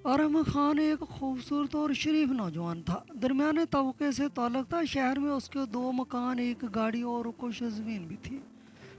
अरहम खान एक खूबसूरत और शरीफ नौजवान था। दरमियाने तबके से ताल्लुक़ था। शहर में उसके दो मकान, एक गाड़ी और कुछ ज़मीन भी थी।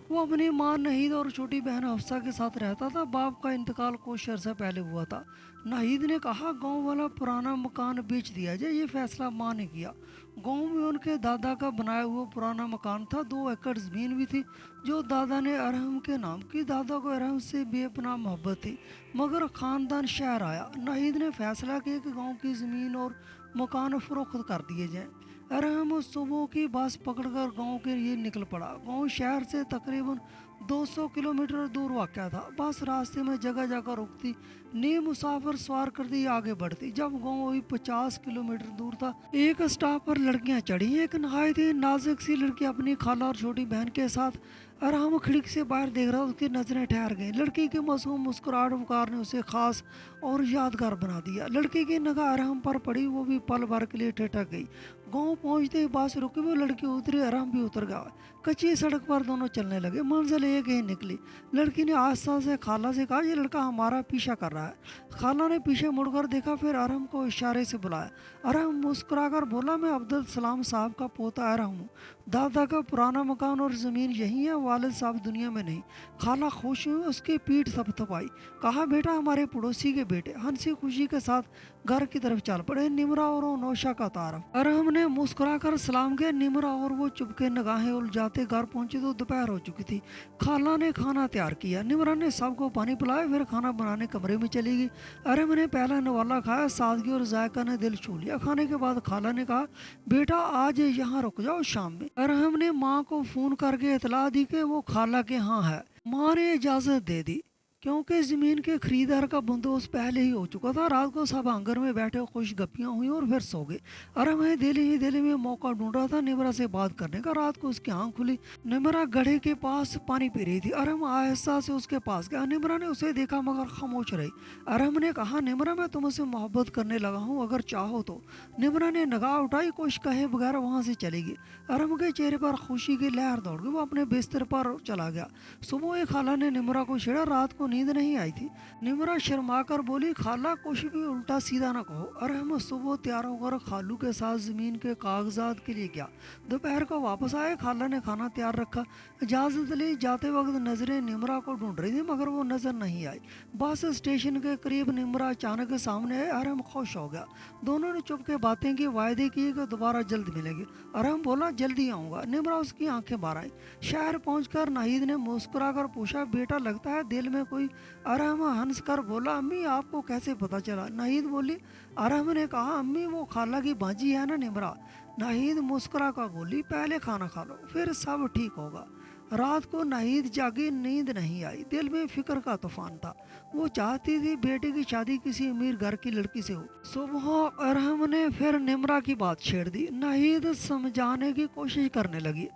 वो अपनी माँ नहीद और छोटी बहन हफ्सा के साथ रहता था। बाप का इंतकाल कुछ अर्सा पहले हुआ था। नाहिद ने कहा गांव वाला पुराना मकान बेच दिया जाए। ये फैसला माँ ने किया। गांव में उनके दादा का बनाया हुआ पुराना मकान था। 2 एकड़ ज़मीन भी थी जो दादा ने अरहम के नाम की। दादा को अरहम से बेपनाह मोहब्बत थी, मगर ख़ानदान शहर आया। नाहिद ने फैसला किया कि गांव की ज़मीन और मकान फ़रोख्त कर दिए जाएं। अरहम सुबह की बस पकड़कर गांव के लिए निकल पड़ा। गांव शहर से तकरीबन 200 किलोमीटर दूर वाक़या था। बस रास्ते में जगह जगह रुकती, नए मुसाफिर सवार करती आगे बढ़ती। जब गांव वही 50 किलोमीटर दूर था, एक स्टॉप पर लड़कियां चढ़ी। एक नहायत ही नाजुक सी लड़की अपनी खाला और छोटी बहन के साथ अरहम खिड़की से बाहर देख रहा। उसकी नज़रें ठहर गईं। लड़की की मासूम मुस्कुराहट वकार ने उसे खास और यादगार बना दिया। लड़की की निगाह अरहम पर पड़ी, वो भी पल भर के लिए ठिठक गई। गांव पहुंचते ही बस रुकी, वो लड़की उतरी, अरहम भी उतर गया। कच्ची सड़क पर दोनों चलने लगे। मंजिल एक ही निकली। लड़की ने आस्था से खाला से कहा ये लड़का हमारा पीछा कर रहा है। खाला ने पीछे मुड़कर देखा, फिर अरहम को इशारे से बुलाया। अरहम मुस्कुराकर बोला मैं अब्दुल सलाम साहब का पोता अरहम हूँ। दादा का पुराना मकान और ज़मीन यही है, वालिद साहब दुनिया में नहीं। खाला खुश हुई, उसकी पीठ थपथपाई, कहा बेटा हमारे पड़ोसी के बेटे। हंसी खुशी के साथ घर की तरफ चल पड़े। निमरा और नौशा का तारफ। अरहम ने मुस्कुराकर सलाम किया। निमरा और वो चुपके निगाहें उलझाते घर पहुंचे तो दोपहर हो चुकी थी। खाला ने खाना तैयार किया। निमरा ने सबको पानी पिलाया, फिर खाना बनाने कमरे में चली गई। अरहम ने पहला नवाला खाया। सादगी और जायका ने दिल छू लिया। खाने के बाद खाला ने कहा बेटा आज यहाँ रुक जाओ शाम में। अरहम ने माँ को फ़ोन करके इतला दी कि वो खाला के यहाँ है। माँ ने इजाज़त दे दी, क्योंकि ज़मीन के खरीदार का बंदोबस्त पहले ही हो चुका था। रात को सब आंगन में बैठे खुश गप्पियाँ हुई और फिर सो गए। अरहम दिल ही में मौका ढूंढ रहा था निमरा से बात करने का। रात को उसकी आंख खुली। निमरा गड्ढे के पास पानी पी रही थी। अरहम आहिस्ता से उसके पास गया। निमरा ने उसे देखा मगर खामोश रही। अरहम ने कहा निमरा मैं तुमसे मोहब्बत करने लगा हूँ, अगर चाहो तो। निमरा ने निगाह उठाई, कुछ कहे बगैर वहाँ से चली गई। अरहम के चेहरे पर खुशी की लहर दौड़ गई। वो अपने बिस्तर पर चला गया। सुबह एक खाला ने निमरा को छेड़ा। रात को नींद नहीं आई थी। निमरा शर्मा कर बोली खाला कुछ भी उल्टा सीधा ना कहो। अरहम सुबह तैयार होकर खालू के साथ ज़मीन के कागजात के लिए गया। दोपहर को वापस आए। खाला ने खाना तैयार रखा। इजाज़त ली। जाते वक्त नज़रें निमरा को ढूंढ रही थी, मगर वो नज़र नहीं आई। बस स्टेशन के करीब निमरा अचानक सामने आए। अरहम खुश हो गया। दोनों ने चुप के बातें की, वायदे किए कि दोबारा जल्द मिलेंगे। अरहम बोला जल्दी आऊँगा। निमरा उसकी आंखें बाहर आई। शहर पहुंचकर नाहिद ने मुस्कुराकर पूछा बेटा लगता है दिल में कोई। अरहम हंस कर बोला अम्मी आपको कैसे पता चला। नाहिद बोली। अरहम ने कहा अम्मी वो खाला की बाजी है ना निमरा। नाहिद मुस्कुरा कर बोली पहले खाना खा लो, फिर सब ठीक होगा। रात को नाहिद जागी, नींद नहीं आई। दिल में फिक्र का तूफान था। वो चाहती थी बेटे की शादी किसी अमीर घर की लड़की से हो। सुबह अरहम ने फिर निमरा की बात छेड़ दी। नाहिद समझाने की कोशिश करने लगी।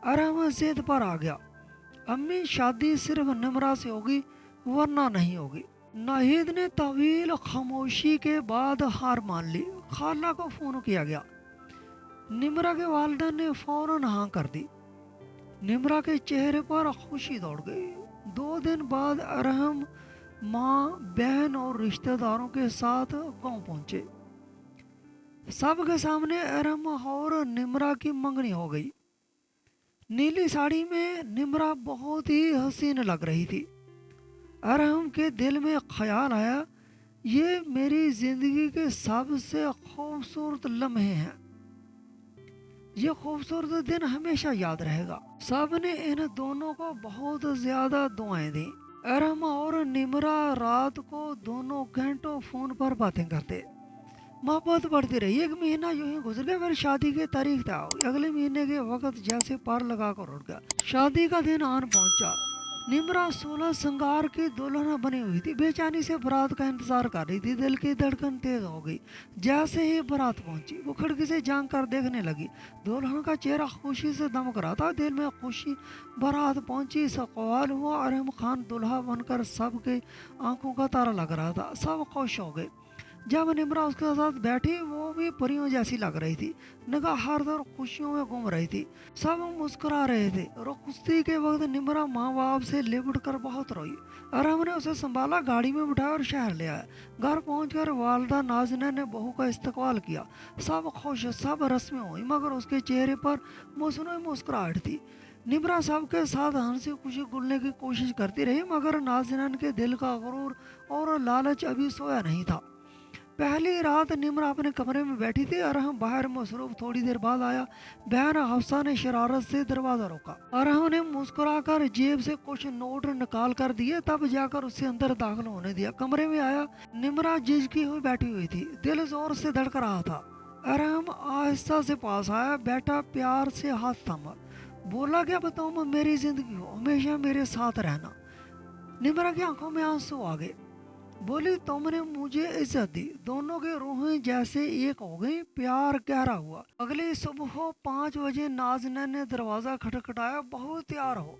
अरहम जिद पर आ गया, अम्मी शादी सिर्फ निमरा से होगी वरना नहीं होगी। नाहिद ने तवील खामोशी के बाद हार मान ली। खाला को फोन किया गया। निमरा के वालिदैन ने फौरन हाँ कर दी। निमरा के चेहरे पर खुशी दौड़ गई। 2 दिन बाद अरहम माँ, बहन और रिश्तेदारों के साथ गांव पहुंचे। सबके सामने अरहम और निमरा की मंगनी हो गई। नीली साड़ी में निमरा बहुत ही हसीन लग रही थी। अरहम के दिल में ख्याल आया ये मेरी जिंदगी के सबसे खूबसूरत लम्हे हैं। ये खूबसूरत दिन हमेशा याद रहेगा। सब ने इन दोनों को बहुत ज्यादा दुआएं दी। अरहम और निमरा रात को दोनों घंटों फोन पर बातें करते। मोहब्बत बढ़ती रही। 1 महीना यूं ही गुजर गया। फिर शादी की तारीख तय हुई। अगले महीने के वक्त जैसे पार लगा कर उठ गया। शादी का दिन आन पहुंचा। निमरा 16 श्रृंगार की दुल्हन बनी हुई थी। बेचैनी से बारात का इंतजार कर रही थी। दिल की धड़कन तेज हो गई जैसे ही बारात पहुंची। वो खिड़की से झांक कर देखने लगी। दुल्हन का चेहरा खुशी से दमक रहा था। दिल में खुशी। बारात पहुंची, सवाल हुआ। अरहम खान दुल्हा बनकर सबके आंखों का तारा लग रहा था। सब खुश हो गए। जब निम्रा उसके साथ बैठी वो भी परियों जैसी लग रही थी। निगाह हर तरफ खुशियों में घूम रही थी। सब मुस्कुरा रहे थे। रुखसती के वक्त निम्रा माँ बाप से लिपट कर बहुत रोई और हमने उसे संभाला, गाड़ी में बिठाया और शहर ले आया। घर पहुंचकर वालदा नाज़नीन ने बहू का इस्तकबाल किया। सब खुश, सब रस्में हुई, मगर उसके चेहरे पर मुस्नुई मुस्कुराहट थी। निम्रा सबके साथ हंसी खुशी घुलने की कोशिश करती रही, मगर नाज़नीन के दिल का गुरूर और लालच अभी सोया नहीं था। पहली रात निम्रा अपने कमरे में बैठी थी और हम बाहर मसरूफ। थोड़ी देर बाद आया। बहन हफ्सा ने शरारत से दरवाज़ा रोका और हमने मुस्कुराकर जेब से कुछ नोट निकाल कर दिए, तब जाकर उसे अंदर दाखिल होने दिया। कमरे में आया। निम्रा झिझकी हुई बैठी हुई थी, दिल जोर से धड़क रहा था। अरहम आहिस्ता से पास आया, बैठा, प्यार से हाथ थामा, बोला कि अब तुम मेरी जिंदगी हो, हमेशा मेरे साथ रहना। निम्रा की आंखों में आंसू आ गए। बोली, तुमने मुझे इज्जत दी, दोनों की रूहें जैसे एक हो गई, प्यार गहरा हुआ। अगली सुबह 5 बजे नाज़नीन ने दरवाज़ा खटखटाया। बहुत तैयार हो।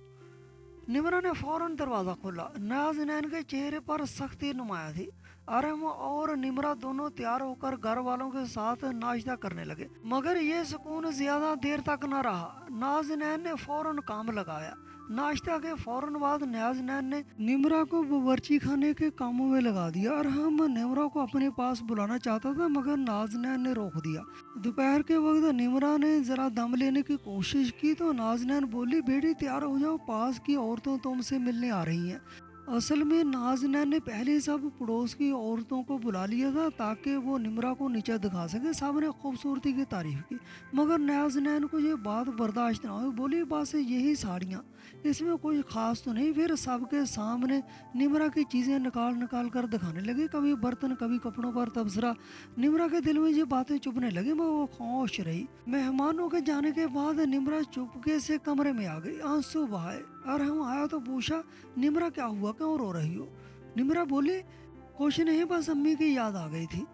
निम्रा ने फौरन दरवाज़ा खोला। नाज़नीन के चेहरे पर सख्ती नुमाया थी। अरहम और निम्रा दोनों तैयार होकर घर वालों के साथ नाश्ता करने लगे, मगर ये सुकून ज्यादा देर तक न रहा। नाज़नीन ने फौरन काम लगाया। नाश्ता के फौरन बाद नाज़नीन ने निम्रा को बावर्ची खाने के कामों में लगा दिया और हम निम्रा को अपने पास बुलाना चाहता था, मगर नाज़नीन ने रोक दिया। दोपहर के वक्त निम्रा ने जरा दम लेने की कोशिश की तो नाज़नीन बोली, बेटी तैयार हो जाओ, पास की औरतों तुमसे मिलने आ रही हैं। असल में नाज़नीन ने पहले सब पड़ोस की औरतों को बुला लिया था ताकि वो निम्रा को नीचा दिखा सके। सब ने खूबसूरती की तारीफ की, मगर नाज़नीन को ये बात बर्दाश्त ना हुई। बोली, बस यही साड़ियाँ, इसमें कुछ खास तो नहीं। फिर सबके सामने निम्रा की चीज़ें निकाल निकाल कर दिखाने लगी, कभी बर्तन, कभी कपड़ों पर तबसरा। निम्रा के दिल में ये बातें चुभने लगी, मगर वो खामोश रही। मेहमानों के जाने के बाद निम्रा चुपके से कमरे में आ गई, आंसू बहाए। और हम आया तो पूछा, निम्रा क्या हुआ, क्यों रो रही हो? निम्रा बोली, कुछ नहीं, बस अम्मी की याद आ गई थी।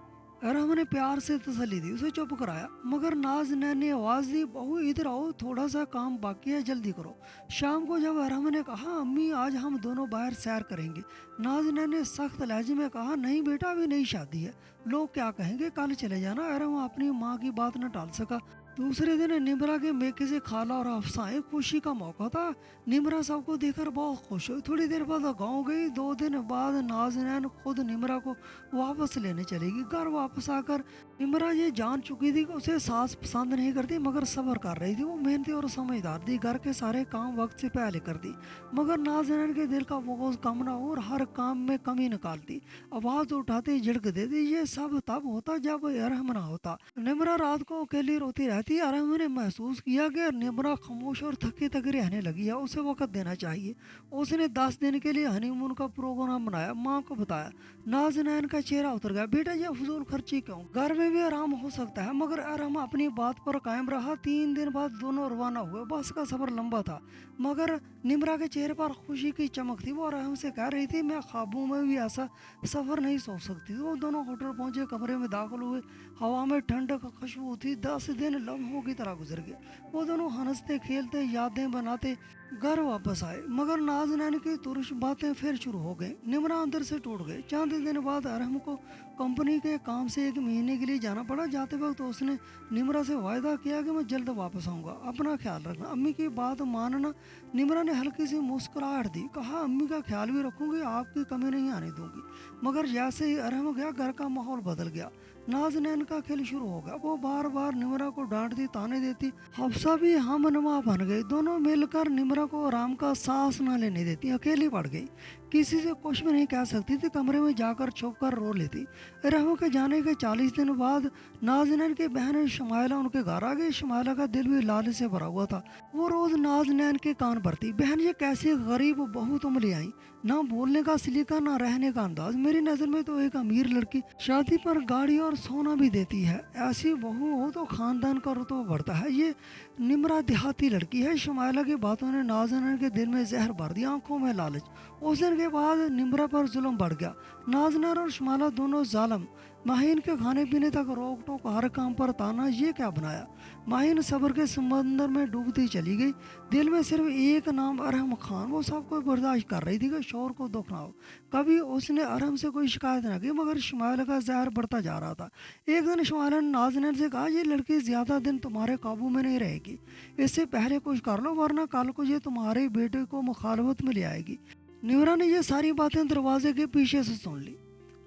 और हमने प्यार से तसल्ली दी, उसे चुप कराया, मगर नाज़नीन ने आवाज़ दी, बहू इधर आओ, थोड़ा सा काम बाकी है, जल्दी करो। शाम को जब अरहम ने कहा, अम्मी आज हम दोनों बाहर सैर करेंगे, नाज़नीन ने सख्त लहजे में कहा, नहीं बेटा, अभी नई शादी है, लोग क्या कहेंगे, कल चले जाना। अरहम अपनी माँ की बात न टाल सका। दूसरे दिन निम्रा के मेके से खाला और अफसाएं, खुशी का मौका था। निम्रा सबको देखकर बहुत खुश हुई। थोड़ी देर बाद गांव गई। 2 दिन बाद नाज़नीन खुद निम्रा को वापस लेने चलेगी। घर वापस आकर निम्रा ये जान चुकी थी कि उसे सास पसंद नहीं करती, मगर सब्र कर रही थी। वो मेहनती और समझदार थी, घर के सारे काम वक्त से पहले कर दी, मगर नाज़नीन के दिल का बोझ कम ना हो और हर काम में कमी निकालती, आवाज़ उठाती, झिड़क देती। ये सब तब होता जब अरहम ना होता। निम्रा रात को अकेली रोती रहती। अरहम ने महसूस किया कि निम्रा खामोश और थकी थकी रहने लगी है, उसे वक्त देना चाहिए। उसने 10 दिन के लिए हनीमून का प्रोग्राम बनाया, माँ को बताया। नाज़नीन का चेहरा उतर गया। बेटा, ये फजूल खर्ची क्यों, घर में भी आराम हो सकता है। मगर अरहम अपनी बात पर कायम रहा। 3 दिन बाद दोनों रवाना हुए। बस का सफर लंबा था, मगर निम्रा के चेहरे पर खुशी की चमक थी। वो अरहम से कह रही थी, मैं ख्वाबों में भी ऐसा सफर नहीं सोच सकती। वो दोनों होटल पहुंचे, कमरे में दाखिल हुए। हवा में ठंडक खुशबू थी। 10 दिन लम्हों की तरह गुजर गए। वो दोनों हंसते खेलते, यादें बनाते घर वापस आए, मगर नाज़नीन की तुरश बातें फिर शुरू हो गई। निम्रा अंदर से टूट गए। चंद दिन बाद अरहम को कंपनी के काम से 1 महीने के लिए जाना पड़ा। जाते वक्त उसने निम्रा से वायदा किया कि मैं जल्द वापस आऊँगा, अपना ख्याल रखना, अम्मी की बात मानना। निम्रा ने हल्की सी मुस्कुराहट दी, कहा, अम्मी का ख्याल भी रखूंगी, आपकी कमी नहीं आने दूंगी। मगर जैसे ही अरहम गया, घर का माहौल बदल गया। नाज़नीन का खेल शुरू हो गया। वो बार बार निम्रा को डांटती, ताने देती। हफ्सा भी हमनवा बन गई। दोनों मिलकर निम्रा को आराम का सांस न लेने देती। अकेली पड़ गई, किसी से कुछ भी नहीं कह सकती थी। कमरे में जाकर छुप कर रो लेती। रहमो के जाने के 40 दिन बाद नाज़नीन की बहन शमाइला उनके घर आ गई। शमाइला का दिल भी लालच से भरा हुआ था। वो रोज नाज़नीन के कान भरती, बहन ये कैसी गरीब बहू तुम ले आई, ना बोलने का सलीका, ना रहने का अंदाज। मेरी नज़र में तो एक अमीर लड़की शादी पर गाड़ी और सोना भी देती है, ऐसी बहू हो तो खानदान का रुतबा बढ़ता है। ये निम्रा देहाती लड़की है। शमाइला की बातों ने नाज़नीन के दिल में जहर भर दिया, आंखों में लालच। उस दिन के बाद निम्रा पर जुल्म बढ़ गया। नाज़नीन और शमाला दोनों जालिम। माहीन के खाने पीने तक रोक टोक, हर काम पर ताना, ये क्या बनाया। माहीन सब्र के समंदर में डूबती चली गई। दिल में सिर्फ एक नाम, अरहम खान। वो सब कुछ बर्दाश्त कर रही थी कि शोर को दुख ना हो। कभी उसने अरहम से कोई शिकायत ना की, मगर शमाला का जहर बढ़ता जा रहा था। एक दिन शमाला ने नाज़नीन से कहा, ये लड़की ज़्यादा दिन तुम्हारे काबू में नहीं रहेगी, इससे पहले कुछ कर लो, वरना कल को ये तुम्हारे बेटे को मुखालफत में ले आएगी। निमरा ने ये सारी बातें दरवाजे के पीछे से सुन ली।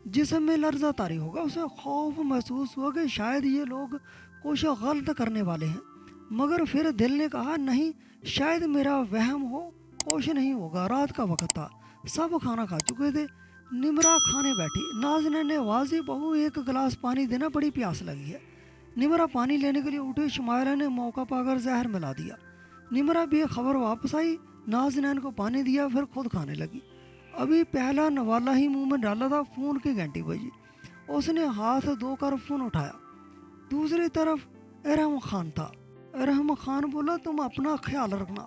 जिस्म में लर्जा तारी होगा। उसे खौफ महसूस हुआ कि शायद ये लोग कुछ गलत करने वाले हैं, मगर फिर दिल ने कहा, नहीं, शायद मेरा वहम हो, कुछ नहीं होगा। रात का वक्त था, सब खाना खा चुके थे। निमरा खाने बैठी। नाज़नीन ने आवाज़ दी, बहू एक गिलास पानी देना, बड़ी प्यास लगी है। निमरा पानी लेने के लिए उठी। शुमाइला ने मौका पाकर जहर मिला दिया। निमरा बेखबर वापस आई, नाज़नीन को पानी दिया, फिर खुद खाने लगी। अभी पहला नवाला ही मुंह में डाला था, फ़ोन की घंटी बजी। उसने हाथ धोकर फ़ोन उठाया। दूसरी तरफ अरहम खान था। अरहम खान बोला, तुम अपना ख्याल रखना।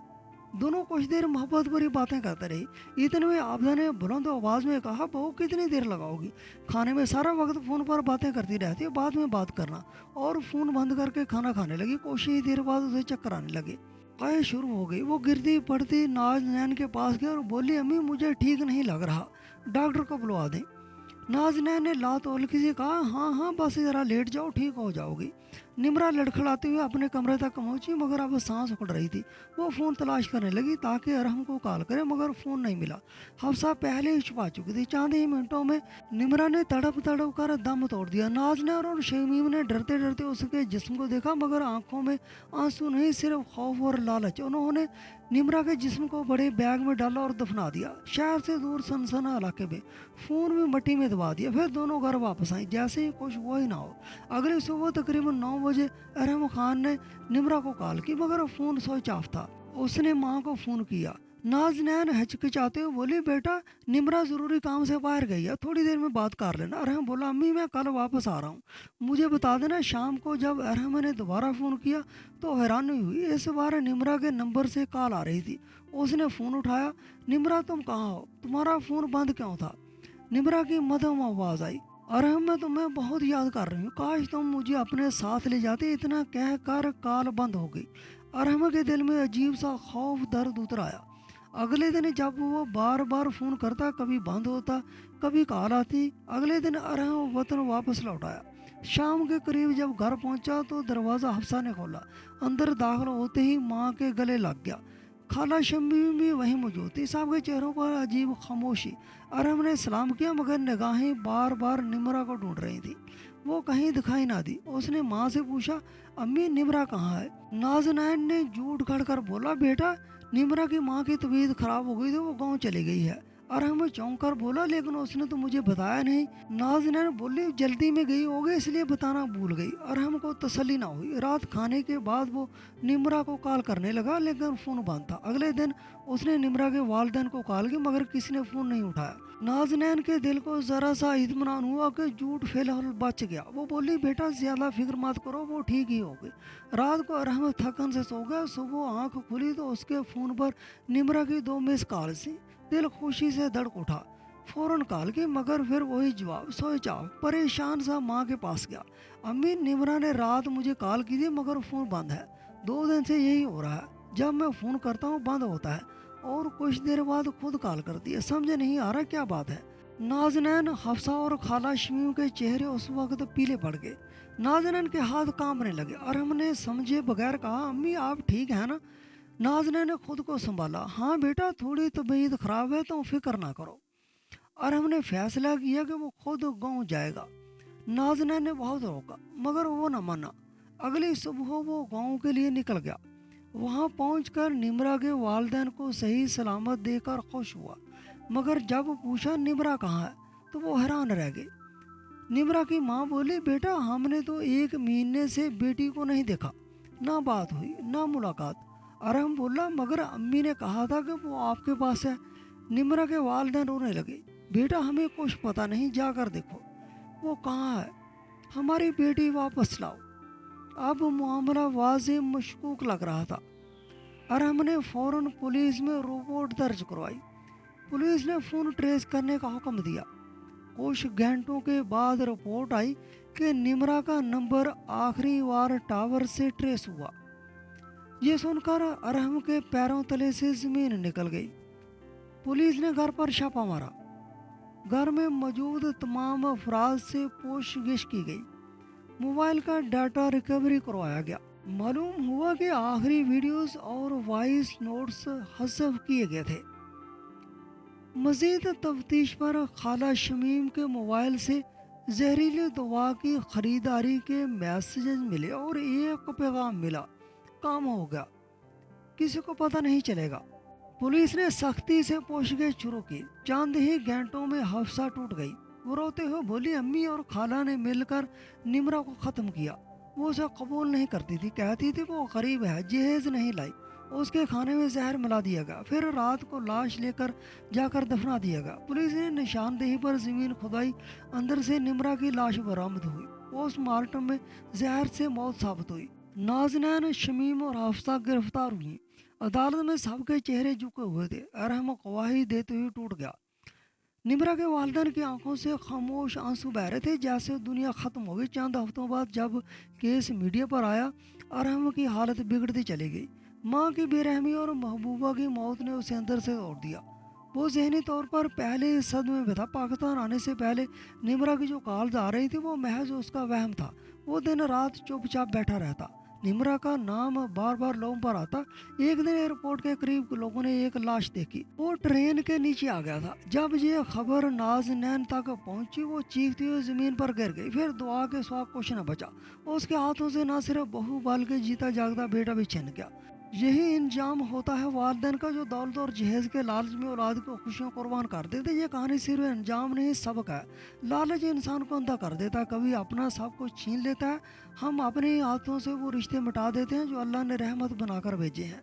दोनों कुछ देर मोहब्बत भरी बातें करते रही। इतने में आबदा ने बुलंद आवाज़ में कहा, बहू कितनी देर लगाओगी, खाने में सारा वक्त फ़ोन पर बातें करती रहती है, बाद में बात करना। और फ़ोन बंद करके खाना खाने लगी। कुछ ही देर बाद उसे चक्कर आने लगे, कहे शुरू हो गई। वो गिरती पड़ती नाज़नीन के पास गई और बोली, अम्मी मुझे ठीक नहीं लग रहा, डॉक्टर को बुलवा दें। नाज़नीन ने लातोलकी से कहा, हाँ हाँ, बस ज़रा लेट जाओ, ठीक हो जाओगी। निमरा लड़खड़ाते हुए अपने कमरे तक पहुंची, मगर अब सांस उखड़ रही थी। वो फ़ोन तलाश करने लगी ताकि अरहम को कॉल करे, मगर फ़ोन नहीं मिला। हफ्सा पहले ही छुपा चुकी थी। चंद ही मिनटों में निमरा ने तड़प तड़प कर दम तोड़ दिया। नाज़नीन और शमीम ने डरते डरते उसके जिस्म को देखा, मगर आंखों में आंसू नहीं, सिर्फ खौफ और लालच। उन्होंने निमरा के जिस्म को बड़े बैग में डाला और दफना दिया, शहर से दूर सनसना इलाके में। फ़ोन भी मिट्टी में दबा दिया। फिर दोनों घर वापस आई, जैसे ही कुछ हुआ ही ना हो। अगली सुबह तकरीबन 9 बजे अरहम खान ने निमरा को कॉल की, मगर फ़ोन स्विच ऑफ था। उसने माँ को फ़ोन किया। नाज़नीन हिचकिचाते हुए बोली, बेटा निमरा ज़रूरी काम से बाहर गई है, थोड़ी देर में बात कर लेना। अरहम बोला, अम्मी मैं कल वापस आ रहा हूँ, मुझे बता देना। शाम को जब अरहम ने दोबारा फ़ोन किया तो हैरानी हुई, इस बार निमरा के नंबर से कॉल आ रही थी। उसने फ़ोन उठाया। निमरा तुम कहाँ हो, तुम्हारा फ़ोन बंद क्यों था। निमरा की मध्यम आवाज़ आई, अरहम मैं तुम्हें बहुत याद कर रही हूँ, काश तुम मुझे अपने साथ ले जाते। इतना कह कर कॉल बंद हो गई। अरहम के दिल में अजीब सा खौफ दर्द उतर आया। अगले दिन जब वो बार बार फ़ोन करता, कभी बंद होता, कभी कॉल आती। अगले दिन अरहम वतन वापस लौट आया। शाम के करीब जब घर पहुंचा तो दरवाज़ा हफ्सा ने खोला। अंदर दाखिल होते ही माँ के गले लग गया। खाला शम्मी भी वहीं मौजूद थी। सबके चेहरों पर अजीब खामोशी। अरहम ने सलाम किया, मगर निगाहें बार बार निमरा को ढूंढ रही थी। वो कहीं दिखाई ना दी। उसने माँ से पूछा, अम्मी निमरा कहाँ है। नाज़नीन ने झूठ खड़कर बोला, बेटा निमरा की माँ की तबीयत खराब हो गई थी, वो गांव चली गई है। अरहम चौंक कर बोला, लेकिन उसने तो मुझे बताया नहीं। नाज़नीन बोली, जल्दी में गई होगी इसलिए बताना भूल गई। अरहम को तसल्ली ना हुई। रात खाने के बाद वो निमरा को कॉल करने लगा, लेकिन फ़ोन बंद था। अगले दिन उसने निमरा के वालिदैन को कॉल की, मगर किसी ने फ़ोन नहीं उठाया। नाज़नीन के दिल को ज़रा सा इत्मीनान हुआ कि झूठ फिलहाल बच गया। वो बोली, बेटा ज़्यादा फिक्र मत करो, वो ठीक ही हो गई। रात को अरहम थकन से सो गया। सुबह आंख खुली तो उसके फ़ोन पर निमरा की 2 मिस कॉल थी। दिल खुशी से धड़क उठा। फ़ौरन कॉल की, मगर फिर वही जवाब, स्विच ऑफ। परेशान सा माँ के पास गया। अम्मी निमरा ने रात मुझे कॉल की थी, मगर फ़ोन बंद है। 2 दिन से यही हो रहा है, जब मैं फ़ोन करता हूँ बंद होता है और कुछ देर बाद खुद कॉल करती है। समझ नहीं आ रहा क्या बात है। नाज़नीन, हफ्सा और खाला शमीम के चेहरे उस वक्त पीले पड़ गए। नाज़नीन के हाथ कांपने लगे। अरहम ने समझे बगैर कहा, अम्मी आप ठीक है ना। नाज़नीन ने खुद को संभाला, हाँ बेटा थोड़ी तबीयत खराब है, तो फिक्र ना करो। अरहम ने फैसला किया कि वो खुद गाँव जाएगा। नाज़नीन ने बहुत रोका, मगर वो न माना। अगली सुबह वो गाँव के लिए निकल गया। वहाँ पहुंचकर निमरा के वालिदैन को सही सलामत देकर खुश हुआ, मगर जब पूछा निमरा कहाँ है तो वो हैरान रह गए। निमरा की माँ बोली, बेटा हमने तो 1 महीने से बेटी को नहीं देखा, ना बात हुई ना मुलाकात। अरहम बोला, मगर अम्मी ने कहा था कि वो आपके पास है। निमरा के वालिदैन रोने लगे, बेटा हमें कुछ पता नहीं, जाकर देखो वो कहाँ है, हमारी बेटी वापस लाओ। अब मामला वाज़ेह मशकूक लग रहा था। अरहम ने फ़ौरन पुलिस में रिपोर्ट दर्ज करवाई। पुलिस ने फ़ोन ट्रेस करने का हुक्म दिया। कुछ घंटों के बाद रिपोर्ट आई कि निमरा का नंबर आखिरी बार टावर से ट्रेस हुआ। ये सुनकर अरहम के पैरों तले से ज़मीन निकल गई। पुलिस ने घर पर छापा मारा। घर में मौजूद तमाम अफराद से पूछगिछ की गई। मोबाइल का डाटा रिकवरी करवाया गया। मालूम हुआ कि आखिरी वीडियोस और वॉइस नोट्स हज़फ किए गए थे। मज़ीद तफ्तीश पर खाला शमीम के मोबाइल से जहरीली दवा की ख़रीदारी के मैसेजेस मिले और एक पैगाम मिला, काम हो गया, किसी को पता नहीं चलेगा। पुलिस ने सख्ती से पूछगिछ शुरू की। चंद ही घंटों में हफ्सा टूट गई। वो रोते हुए बोली, अम्मी और खाला ने मिलकर निमरा को ख़त्म किया। वो उसे कबूल नहीं करती थी, कहती थी वो गरीब है, जहेज नहीं लाई। उसके खाने में जहर मिला दिया गया, फिर रात को लाश लेकर जाकर दफना दिया गया। पुलिस ने निशानदेही पर ज़मीन खुदाई, अंदर से निमरा की लाश बरामद हुई। पोस्टमार्टम में जहर से मौत साबित हुई। नाज़नीन, शमीम और हफ्सा गिरफ्तार हुई। अदालत में सबके चेहरे झुके हुए थे। अरहम गवाही देते हुए टूट गया। निमरा के वालिदैन की आंखों से खामोश आंसू बह रहे थे, जैसे दुनिया ख़त्म हो गई। चंद हफ्तों बाद जब केस मीडिया पर आया, अरहम की हालत बिगड़ती चली गई। माँ की बेरहमी और महबूबा की मौत ने उसे अंदर से तोड़ दिया। वो जहनी तौर पर पहले इस सदमे में था। पाकिस्तान आने से पहले निमरा की जो कॉल्स आ रही थी वो महज उसका वहम था। वो दिन रात चुपचाप बैठा रहता। निमरा का नाम बार बार लोगों पर आता। एक दिन एयरपोर्ट के करीब लोगों ने एक लाश देखी। वो ट्रेन के नीचे आ गया था। जब ये खबर नाज़नीन तक पहुंची, वो चीखती हुई ज़मीन पर गिर गई। फिर दुआ के सिवा कुछ न बचा। उसके हाथों से न सिर्फ बहू बल्कि जीता जागता बेटा भी छिन गया। यही इंजाम होता है वालिदैन का, जो दौलत और जहेज के लालच में औलाद को खुशियों कुर्बान कर देते। ये कहानी सिर्फ इंजाम नहीं, सबक है। लालच इंसान को अंधा कर देता है, कभी अपना सब कुछ छीन लेता है। हम अपने ही हाथों से वो रिश्ते मिटा देते हैं जो अल्लाह ने रहमत बनाकर भेजे हैं।